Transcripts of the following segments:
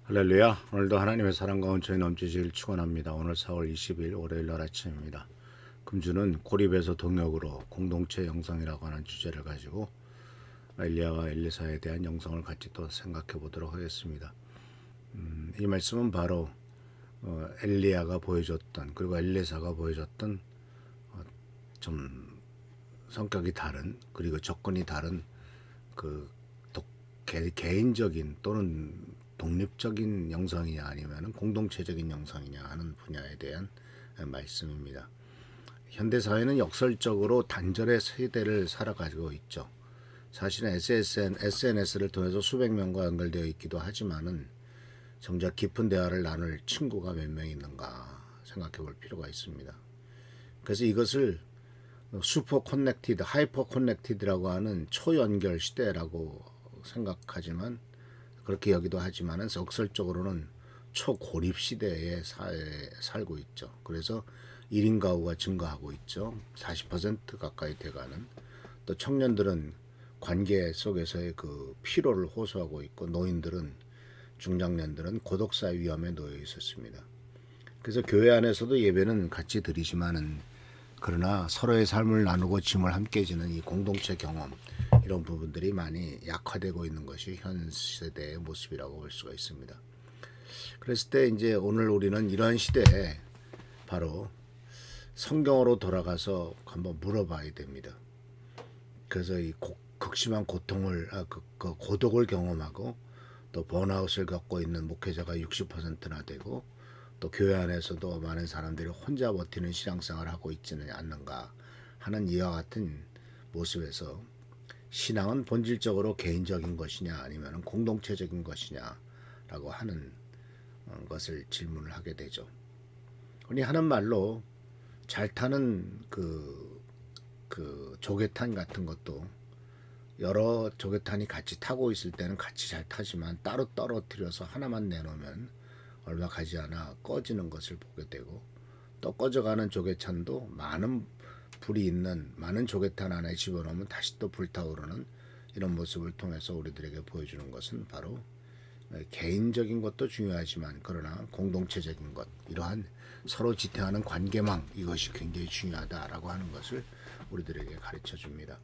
할렐루야. 오늘도 하나님의 사랑과 은총이 넘치시길 축원합니다. 오늘 4월 20일 월요일 날 아침입니다. 금주는 고립에서 동역으로 공동체 영성이라고 하는 주제를 가지고 엘리야와 엘리사에 대한 영성을 같이 또 생각해 보도록 하겠습니다. 이 말씀은 바로 엘리야가 보여줬던, 그리고 엘리사가 보여줬던 좀 성격이 다른, 그리고 접근이 다른 그 개인적인 또는 독립적인 영성이냐 아니면 공동체적인 영성이냐 하는 분야에 대한 말씀입니다. 현대사회는 역설적으로 단절의 세대를 살아가지고 있죠. 사실은 SNS를 통해서 수백 명과 연결되어 있기도 하지만은 정작 깊은 대화를 나눌 친구가 몇 명 있는가 생각해 볼 필요가 있습니다. 그래서 이것을 슈퍼 커넥티드, 하이퍼 커넥티드라고 하는 초연결 시대라고 생각하지만 그렇게 여기도 하지만은 역설적으로는 초고립 시대에 살고 있죠. 그래서 1인 가구가 증가하고 있죠. 40% 가까이 돼가는. 또 청년들은 관계 속에서의 그 피로를 호소하고 있고, 노인들은, 중장년들은 고독사의 위험에 놓여 있었습니다. 그래서 교회 안에서도 예배는 같이 드리지만은 그러나 서로의 삶을 나누고 짐을 함께 지는 이 공동체 경험, 이런 부분들이 많이 약화되고 있는 것이 현 세대의 모습이라고 볼 수가 있습니다. 그랬을 때 이제 오늘 우리는 이러한 시대에 바로 성경으로 돌아가서 한번 물어봐야 됩니다. 그래서 이 극심한 고통을, 고독을 경험하고 또 번아웃을 겪고 있는 목회자가 60%나 되고, 또 교회 안에서도 많은 사람들이 혼자 버티는 신앙생활을 하고 있지는 않는가 하는 이와 같은 모습에서 신앙은 본질적으로 개인적인 것이냐 아니면 공동체적인 것이냐라고 하는 것을 질문을 하게 되죠. 우리 하는 말로 잘 타는 그 조개탄 같은 것도 여러 조개탄이 같이 타고 있을 때는 같이 잘 타지만 따로 떨어뜨려서 하나만 내놓으면 얼마 가지 않아 꺼지는 것을 보게 되고, 또 꺼져가는 조개탄도 많은 불이 있는 많은 조개탄 안에 집어넣으면 다시 또 불타오르는 이런 모습을 통해서 우리들에게 보여주는 것은 바로 개인적인 것도 중요하지만 그러나 공동체적인 것, 이러한 서로 지탱하는 관계망, 이것이 굉장히 중요하다라고 하는 것을 우리들에게 가르쳐 줍니다.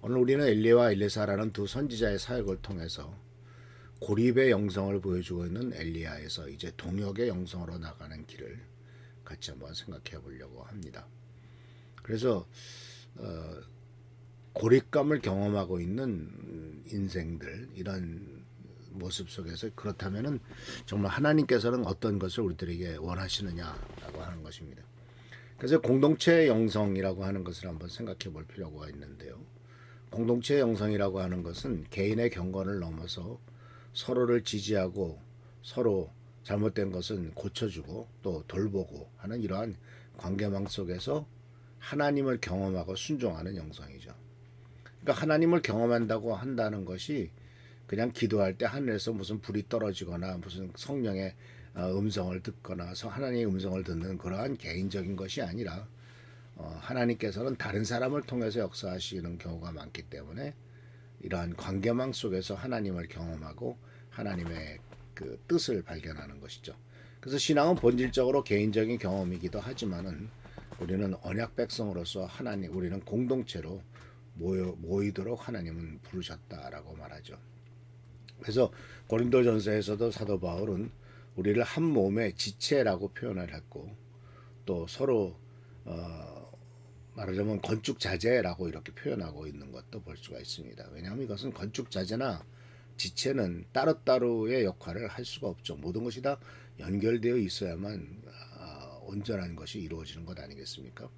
오늘 우리는 엘리야와 엘리사라는 두 선지자의 사역을 통해서 고립의 영성을 보여주고 있는 엘리야에서 이제 동역의 영성으로 나가는 길을 같이 한번 생각해 보려고 합니다. 그래서 고립감을 경험하고 있는 인생들, 이런 모습 속에서 그렇다면은 정말 하나님께서는 어떤 것을 우리들에게 원하시느냐라고 하는 것입니다. 그래서 공동체 영성이라고 하는 것을 한번 생각해 볼 필요가 있는데요. 공동체 영성이라고 하는 것은 개인의 경건을 넘어서 서로를 지지하고 서로 잘못된 것은 고쳐주고 또 돌보고 하는 이러한 관계망 속에서 하나님을 경험하고 순종하는 영성이죠. 그러니까 하나님을 경험한다고 한다는 것이 그냥 기도할 때 하늘에서 무슨 불이 떨어지거나 무슨 성령의 음성을 듣거나 하나님의 음성을 듣는 그러한 개인적인 것이 아니라 하나님께서는 다른 사람을 통해서 역사하시는 경우가 많기 때문에 이러한 관계망 속에서 하나님을 경험하고 하나님의 그 뜻을 발견하는 것이죠. 그래서 신앙은 본질적으로 개인적인 경험이기도 하지만은 우리는 언약 백성으로서 우리는 공동체로 모이도록 하나님은 부르셨다라고 말하죠. 그래서 고린도전서에서도 사도 바울은 우리를 한 몸의 지체라고 표현을 했고, 또 서로 말하자면 건축자재라고 이렇게 표현하고 있는 것도 볼 수가 있습니다. 왜냐하면 이것은 건축자재나 지체는 따로따로의 역할을 할 수가 없죠. 모든 것이 다 연결되어 있어야만 온전한 것이 이루어지는 것 아니겠습니까?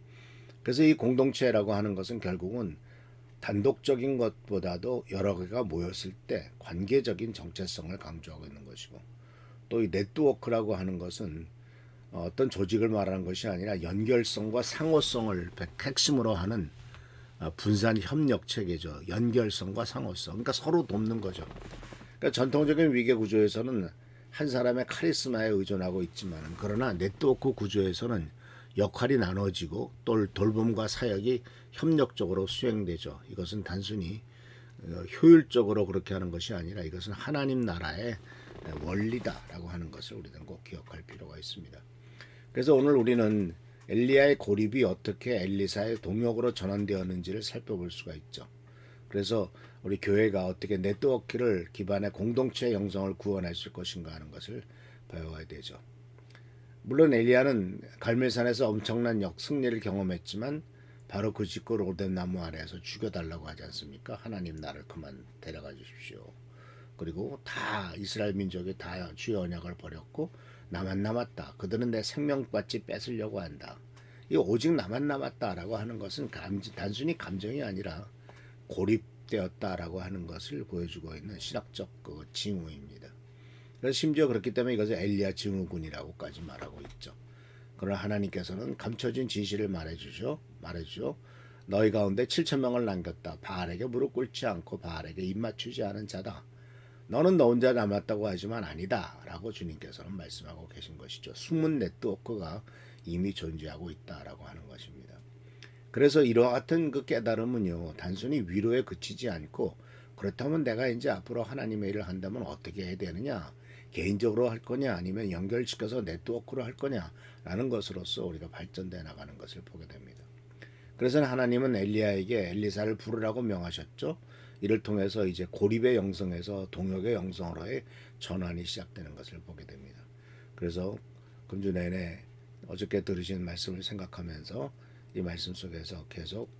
그래서 이 공동체라고 하는 것은 결국은 단독적인 것보다도 여러 개가 모였을 때 관계적인 정체성을 강조하고 있는 것이고, 또 이 네트워크라고 하는 것은 어떤 조직을 말하는 것이 아니라 연결성과 상호성을 핵심으로 하는 분산 협력 체계죠. 연결성과 상호성. 그러니까 서로 돕는 거죠. 그러니까 전통적인 위계 구조에서는 한 사람의 카리스마에 의존하고 있지만, 그러나 네트워크 구조에서는 역할이 나눠지고 또 돌봄과 사역이 협력적으로 수행되죠. 이것은 단순히 효율적으로 그렇게 하는 것이 아니라 이것은 하나님 나라의 원리다라고 하는 것을 우리는 꼭 기억할 필요가 있습니다. 그래서 오늘 우리는 엘리야의 고립이 어떻게 엘리사의 동역으로 전환되었는지를 살펴볼 수가 있죠. 그래서 우리 교회가 어떻게 네트워크를 기반의 공동체 형성을 구원했을 것인가 하는 것을 배워야 되죠. 물론 엘리야는 갈멜산에서 엄청난 승리를 경험했지만 바로 그 짓고 로뎀 나무 아래에서 죽여달라고 하지 않습니까? 하나님 나를 그만 데려가 주십시오. 그리고 다 이스라엘 민족이 다 주의 언약을 버렸고 나만 남았다. 그들은 내 생명받지 뺏으려고 한다. 이 오직 나만 남았다라고 하는 것은 단순히 감정이 아니라 고립되었다라고 하는 것을 보여주고 있는 신학적 징후입니다. 그래서 심지어 그렇기 때문에 이것을 엘리야 증후군이라고까지 말하고 있죠. 그러나 하나님께서는 감춰진 진실을 말해주죠. 너희 가운데 7,000명을 남겼다. 바알에게 무릎 꿇지 않고 바알에게 입 맞추지 않은 자다. 너는 너 혼자 남았다고 하지만 아니다 라고 주님께서는 말씀하고 계신 것이죠. 숨은 네트워크가 이미 존재하고 있다라고 하는 것입니다. 그래서 이와 같은 그 깨달음은요, 단순히 위로에 그치지 않고, 그렇다면 내가 이제 앞으로 하나님의 일을 한다면 어떻게 해야 되느냐, 개인적으로 할 거냐 아니면 연결시켜서 네트워크로 할 거냐 라는 것으로서 우리가 발전돼 나가는 것을 보게 됩니다. 그래서 하나님은 엘리야에게 엘리사를 부르라고 명하셨죠. 이를 통해서 이제 고립의 영성에서 동역의 영성으로의 전환이 시작되는 것을 보게 됩니다. 그래서 금주 내내 어저께 들으신 말씀을 생각하면서 이 말씀 속에서 계속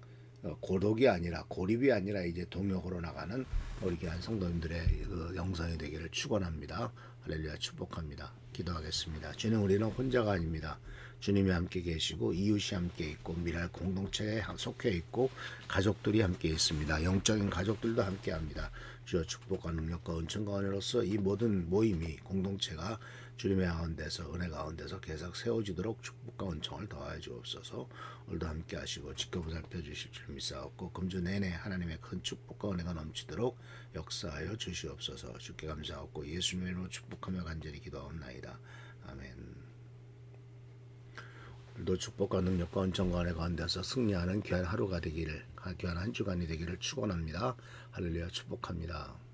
고독이 아니라 고립이 아니라 이제 동역으로 나가는 우리 귀한 성도님들의 영성이 되기를 축원합니다. 할렐루야, 축복합니다. 기도하겠습니다. 주님, 우리는 혼자가 아닙니다. 주님이 함께 계시고 이웃이 함께 있고 미랄 공동체에 속해 있고 가족들이 함께 있습니다. 영적인 가족들도 함께 합니다. 주여 축복과 능력과 은총과 은혜로서 이 모든 모임이 공동체가 주님의 가운데서 은혜 가운데서 계속 세워지도록 축복과 은총을 더하여 주옵소서. 오늘도 함께 하시고 지켜 살펴 주실 줄 믿사옵고 금주 내내 하나님의 큰 축복과 은혜가 넘치도록 역사하여 주시옵소서. 주께 감사하고 예수님의 이름으로 축복하며 간절히 기도하옵나이다. 아멘. 오늘도 축복과 능력과 은총과 은혜 가운데서 승리하는 귀한 하루가 되기를, 귀한 한 주간이 되기를 축원합니다. 할렐루야, 축복합니다.